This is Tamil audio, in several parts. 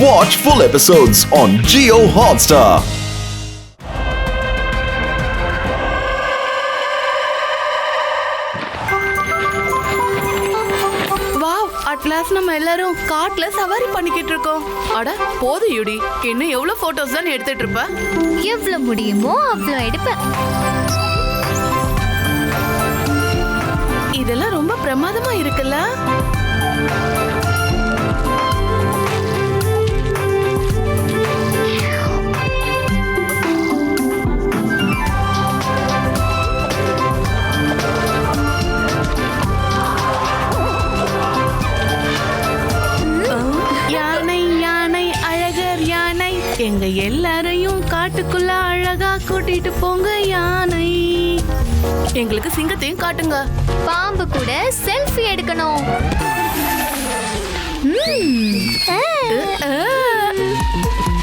Watch full episodes on Jio Hotstar. Atlas நம்ம எல்லாரும் காட்ல சவாரி பண்ணிக்கிட்டு இருக்கோம். அட போது யுடி, இன்னும் எவ்வளவு போட்டோஸ் தான் எடுத்துட்டு இருப்ப? எவ்வளவு முடியுமோ அவ்வளவு எடுப்பேன். இதெல்லாம் ரொம்ப பிரமாதமா இருக்குல்ல? எங்க எல்லாரையும் காட்டுக்குள்ள அழகா கூட்டிட்டு போங்க யானை. எங்களுக்கு சிங்கத்தையும் காட்டுங்க. பாம்பு கூட செல்ஃபி எடுக்கணும்.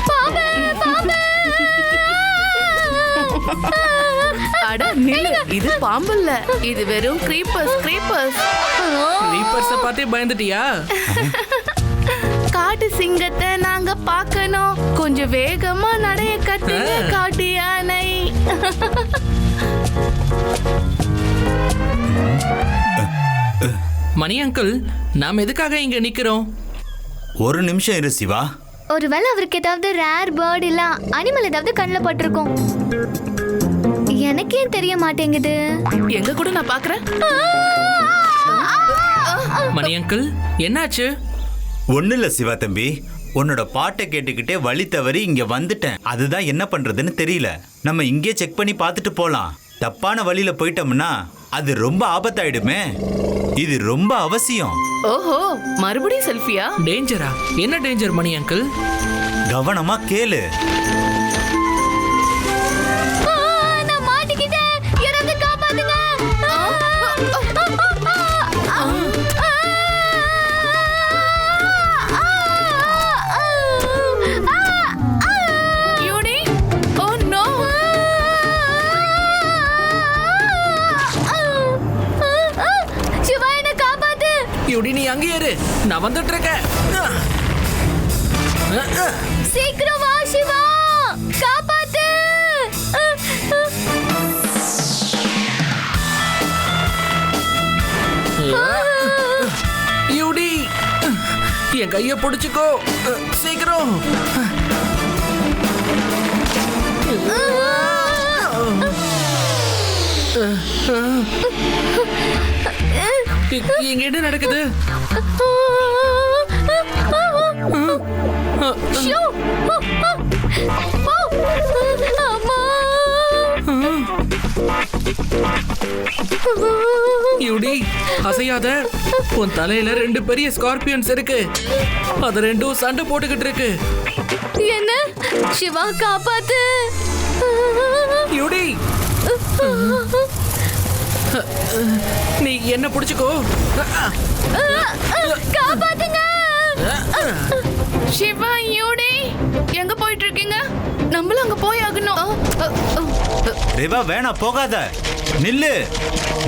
பாம்பு பாம்பு. அட நில்லு, இது பாம்பு இல்ல, இது வெறும் கிரீப்பர்ஸ். கிரீப்பர்ஸ பார்த்தே பயந்துட்டியா? காட்டு சிங்கத்தை நாங்க பார்க்கணும். கொஞ்சம் வேகமா நடைய கட்டுங்க காட்டு யானை. மணி அங்கிள், நாம் எதுக்காக இங்க நிக்கிறோம்? ஒரு நிமிஷம் இரு சிவா. ஒருவேளை அவருக்கு ஏதாவது ரேர் பேர்ட் இல்ல அனிமல் ஏதாவது கண்ணில் பட்டிருக்கும். எனக்கே தெரிய மாட்டேங்குது. எங்க கூட நான் பாக்குறேன். மணி அங்கிள், என்னாச்சு? ஒண்ணு இல்ல சிவா தம்பி, உன்னோட பாட்டை கேட்டுக்கிட்டே வழி தவறி இங்க வந்துட்டேன். அதுதான் என்ன பண்றதுன்னு தெரியல. நம்ம இங்கே செக் பண்ணி பார்த்துட்டு போலாம். தப்பான வழியில போயிட்டோம்னா அது ரொம்ப ஆபத்தாயிடுமே. இது ரொம்ப அவசியம். ஓஹோ, மறுபடியும் செல்ஃபியா? டேஞ்சரா? என்ன டேஞ்சர் மணி அங்கிள்? கவனமா கேளு. நான் மாட்டிக்கிட்டேன், யாராவது காப்பாத்துங்க. யுடி, நீ அங்கே இரு, நான் வந்துட்டு இருக்கேன். சீக்கிரம் வா சிவா, காப்பாத்து. யுடி, என் கைய பிடிச்சுக்கோ, சீக்கிரம். இங்க என்ன நடக்குது? யுடி, அசையாத. உன் தலையில 2 பெரிய ஸ்கார்பியன்ஸ் இருக்கு. அது ரெண்டும் சண்டை போட்டுக்கிட்டு இருக்கு. என்ன? சிவா காப்பாத்து. யுடி, நீ என்ன புடிச்சுக்கோ. காப்பாத்துங்க. சிவா, யூடி, எங்க போயிட்டு இருக்கீங்க? நம்மளும் அங்க போய் ஆகணும். ரேவா, வேணா, போகாத. நில்லு,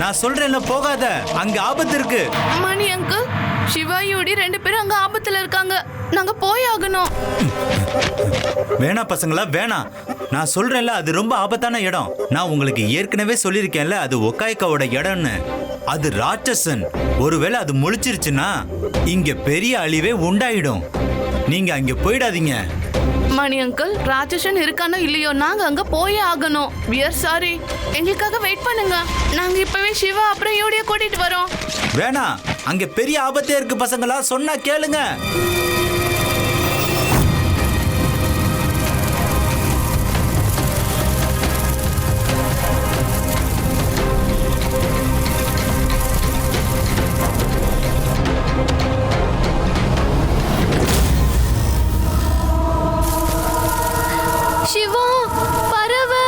நான் சொல்றேன்ல, போகாத. அங்க ஆபத்து இருக்கு. மணி அங்கிள், சிவா யூடி 2 பேரும் அங்க ஆபத்துல இருக்காங்க. நாங்க போய் ஆகணும். வேணா பசங்களா, வேணா. நான் சொல்றேன்ல, அது ரொம்ப ஆபத்தான இடம். நான் உங்களுக்கு ஏற்கனவே சொல்லியிருக்கேன்ல, அது ஒக்காய்க்காவோட இடம்னு. அது ராட்சசன். ஒருவேளை அது முழிச்சிருச்சுன்னா இங்க பெரிய அழிவே உண்டாயிடும். நீங்க அங்க போயிடாதீங்க. மணி அங்கிள், ராட்சசன் இருக்கானோ இல்லையோ, நாங்க அங்க போய் ஆகணும். we are sorry. எங்களுக்காக வெயிட் பண்ணுங்க. நாங்க இப்பவே சிவா அப்புறம் யூடிய கூட்டிட்டு வரோம். வேணா, அங்க பெரிய ஆபத்தே இருக்கு பசங்களா, சொன்னா கேளுங்க. சிவா, பறவை.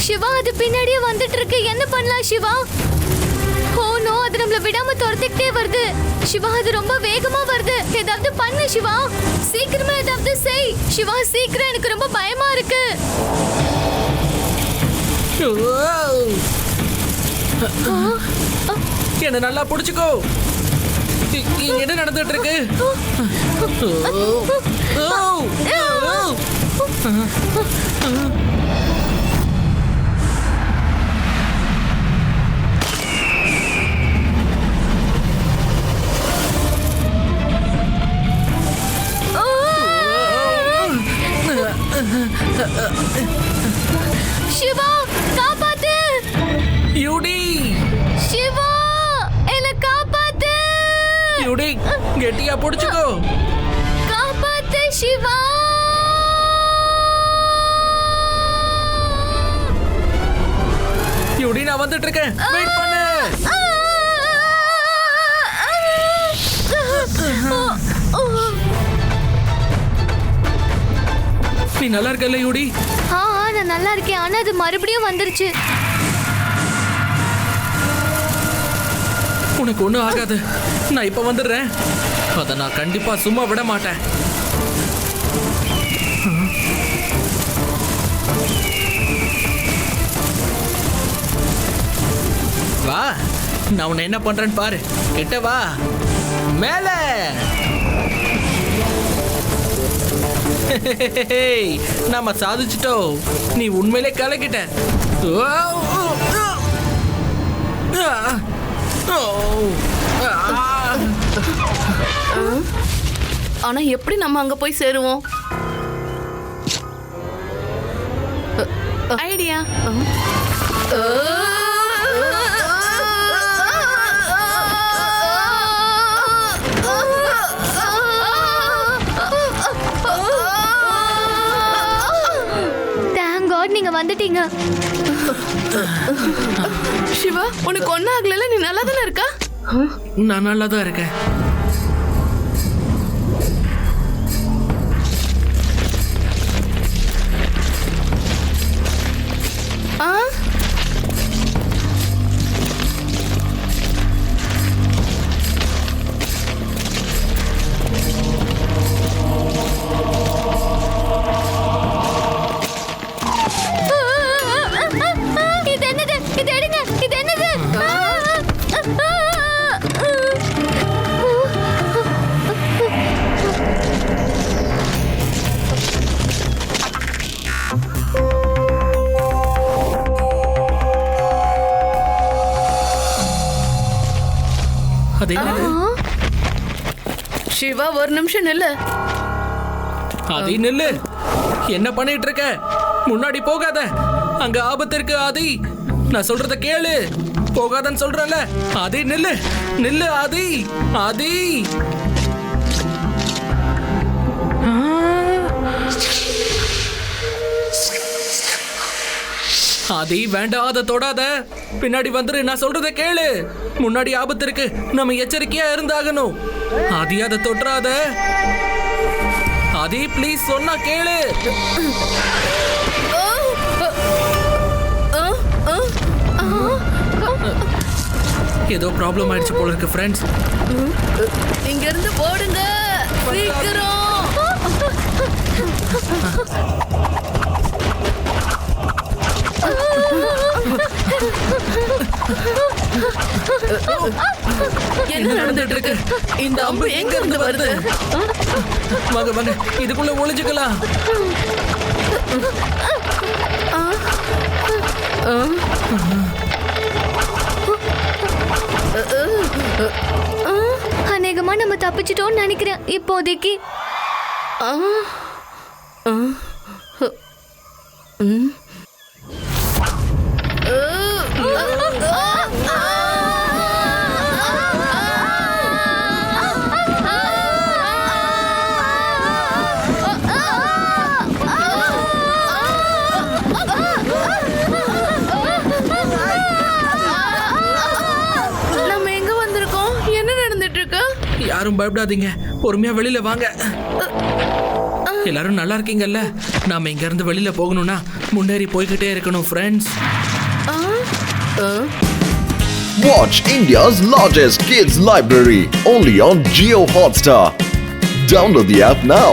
சிவா, அது பின்னாடியே வந்துட்டு இருக்கு. என்ன பண்ணலாம் சிவா? ஓ நோ, அது நம்மள விடாம துரத்திக்கிட்டே வருது. சிவா, அது ரொம்ப வேகமா வருது. ஏதாவது பண்ணு சிவா, சீக்கிரமா ஏதாவது செய். சிவா சீக்கிரம், எனக்கு ரொம்ப பயமா இருக்கு. என்ன நல்லா புடிச்சுக்கோ. இங்க என்ன நடந்துட்டு இருக்கு? சிவா காப்பாத்து. யூடி சிவா என்ன காப்பாத்து. யூடி கெட்டியா புடிச்சுக்கோ. காப்பாத்து சிவா. யூடி நான் வந்துட்டு இருக்கேன். வெயிட் பண்ணு. நீ நல்லா இருக்கல யூடி? நான் நல்லா இருக்கேன். ஆனா அது மறுபடியும் வந்துருச்சு. உனக்கு ஒண்ணும் ஆகாது. நான் இப்ப வந்துடுறேன். அத நான் கண்டிப்பா சும்மா விட மாட்டேன். வா, நான் உன்னை என்ன பண்றேன்னு பாரு. கிட்ட வா. மேல. நாம சாதிச்சிட்டோம். நீ உண்மையிலே கலக்கிட்ட. ஆனா எப்படி நம்ம அங்க போய் சேருவோம்? ஐடியா. நீங்க வந்துட்டீங்க. சிவா உனக்கு ஒன்னும் ஆகல. நீ நல்லா தானே இருக்கா? நான் நல்லா தான் இருக்கேன். சிவா ஒரு நிமிஷம் நில்லு. ஆதி நில்லு. என்ன பண்ணிட்டு இருக்க? முன்னாடி போகாத. அங்க ஆபத்து இருக்கு ஆதி. நான் சொல்றத கேளு. போகாதன்னு சொல்றல. ஆதி நில்லு. நில்லு ஆதி. ஆதி. ஆதி வேண்டாம், அதை தொடாத. பின்னாடி வந்துரு. நான் சொல்றத கேளு. முன்னாடி ஆபத்து இருக்கு. நம்ம எச்சரிக்கையா இருந்தாகணும். ஆதி அதை தொட்டுறாத. ஆதி ப்ளீஸ் சொன்னா கேளு. ஏதோ ப்ராப்ளம் ஆயிடுச்சு போல இருக்கு ஃப்ரெண்ட்ஸ். இங்க இருந்து போடுங்க சீக்கிரம். என்ன நடந்துட்டு இருக்கு? இந்த அம்பு எங்க இருந்து வருது? வாங்க வாங்க, இதுக்குள்ள ஒளிஞ்சுக்கலாம். அநேகமா நம்ம தப்பிச்சிட்டோம்னு நினைக்கிறேன் இப்போதைக்கு. யாரும் பயப்படாதீங்க, பொறுமையா வெளியில வாங்க. எல்லாரும் நல்லா இருக்கீங்கல்ல? நாம இங்க இருந்து வெளியில போகணும்னா முன்னேறி போய்கிட்டே இருக்கணும் friends. Watch India's largest kids library only on Jio Hotstar. Download the app now.